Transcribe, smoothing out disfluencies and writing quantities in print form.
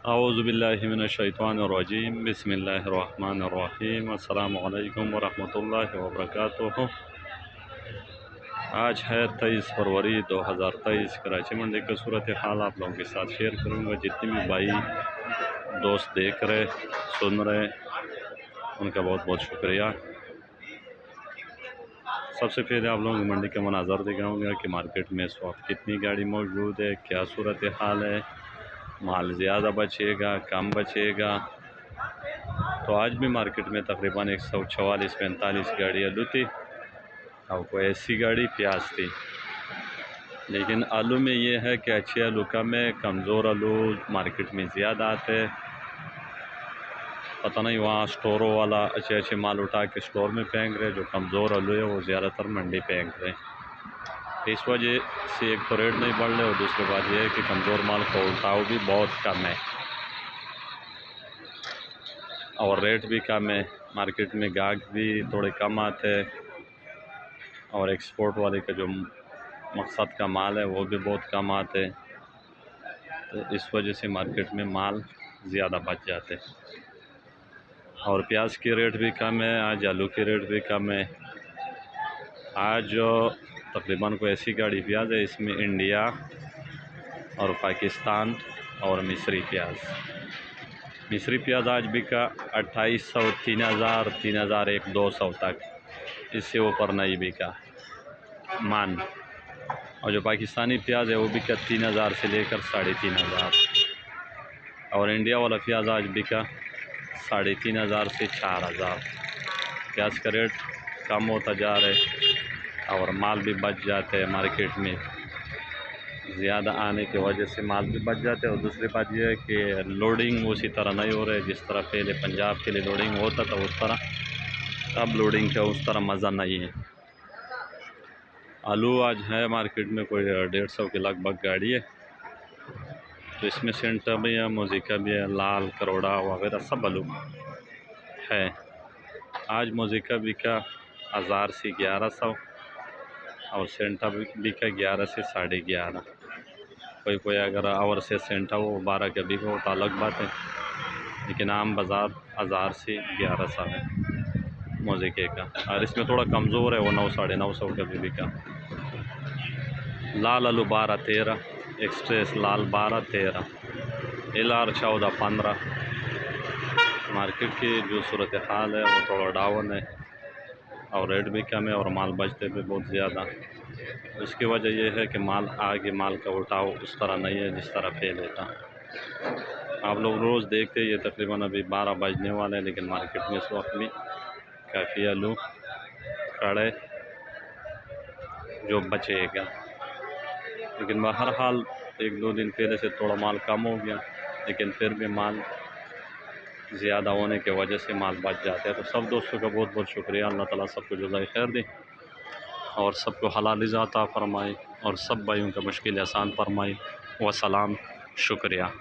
औज़ुबिल्लाहिमिनश्शैतानिर्रजीम बिस्मिल्लाहिर्रहमानिर्रहीम अस्सलामु अलैकुम वरहमतुल्लाहि वबरकातुहू। आज है 23 फरवरी 2023। कराची मंडी का सूरत हाल आप लोगों के साथ शेयर करूँगा। जितने भी भाई दोस्त देख रहे सुन रहे उनका बहुत बहुत शुक्रिया। सबसे पहले आप लोगों को मंडी का मनाज़र दिखाऊँगा कि मार्केट में इस वक्त कितनी गाड़ी मौजूद है, क्या सूरत हाल है, माल ज़्यादा बचेगा कम बचेगा। तो आज भी मार्केट में तकरीबन 144-45 गाड़ी आलू थी और कोई ऐसी गाड़ी प्याज थी। लेकिन आलू में ये है कि अच्छे आलू कम है, कमज़ोर आलू मार्केट में ज़्यादा आते हैं। पता नहीं वहाँ स्टोरों वाला अच्छे अच्छे माल उठा के स्टोर में फेंक रहे, जो कमज़ोर आलू है वो ज़्यादातर मंडी फेंक रहे। तो इस वजह से एक तो रेट नहीं बढ़ रहे और दूसरी बात यह है कि कमज़ोर माल का उठाव भी बहुत कम है और रेट भी कम है। मार्केट में गाहक भी थोड़े कम आते हैं और एक्सपोर्ट वाले का जो मकसद का माल है वो भी बहुत कम आते हैं। तो इस वजह से मार्केट में माल ज़्यादा बच जाते हैं और प्याज की रेट भी कम है। आज आलू की रेट भी कम है। आज जो तकरीबन कोई ऐसी गाड़ी प्याज है, इसमें इंडिया और पाकिस्तान और मिस्री मिस्री प्याज आज बिका 2800, 3000, 3100 तक, इससे ऊपर नहीं बिका मान। और जो पाकिस्तानी प्याज है वो बिका 3000 से लेकर 3500 और इंडिया वाला प्याज आज बिका 3500 से 4000। प्याज का रेट कम होता जा रहा है और माल भी बच जाते हैं। मार्केट में ज़्यादा आने की वजह से माल भी बच जाते हैं और दूसरी बात यह है कि लोडिंग उसी तरह नहीं हो रहा है जिस तरह पहले पंजाब के लिए लोडिंग होता था, उस तरह अब लोडिंग का उस तरह मज़ा नहीं है। आलू आज है मार्केट में कोई 150 के लगभग गाड़ी है। तो इसमें सेंटा भी है, मोजिका भी है, लाल करोड़ा वगैरह सब आलू है। आज मोजिका बिका 1000 से 1100 और सेंटा बिका 11 से 11.5। कोई अगर और से सेंटा वो 12 का बिका हो तो अलग बात है, लेकिन आम बाज़ार 1000 से 1100 है मोजिके का। और इसमें थोड़ा कमज़ोर है वो 900, 950 का भी बिका। लाल आलू 12-13, एक्सप्रेस लाल 12-13, LR 14-15। मार्केट की जो सूरत हाल है वो थोड़ा डाउन है और रेट भी कम है और माल बचते भी बहुत ज़्यादा। उसकी वजह यह है कि माल का उठाव उस तरह नहीं है जिस तरह पहले था। आप लोग रोज़ देखते ये तकरीबन अभी 12 बजने वाले हैं, लेकिन मार्केट में इस वक्त भी काफ़ी आलू खड़े जो बचेगा। लेकिन बहरहाल 1-2 दिन पहले से थोड़ा माल कम हो गया, लेकिन फिर भी माल ज़्यादा होने की वजह से माल बच जाते हैं। तो सब दोस्तों का बहुत बहुत शुक्रिया। अल्लाह ताला सबको जज़ाए खैर दे और सबको हलाल रिज़्क़ अता फरमाए और सब भाइयों का मुश्किल आसान फरमाए। वसलाम, शुक्रिया।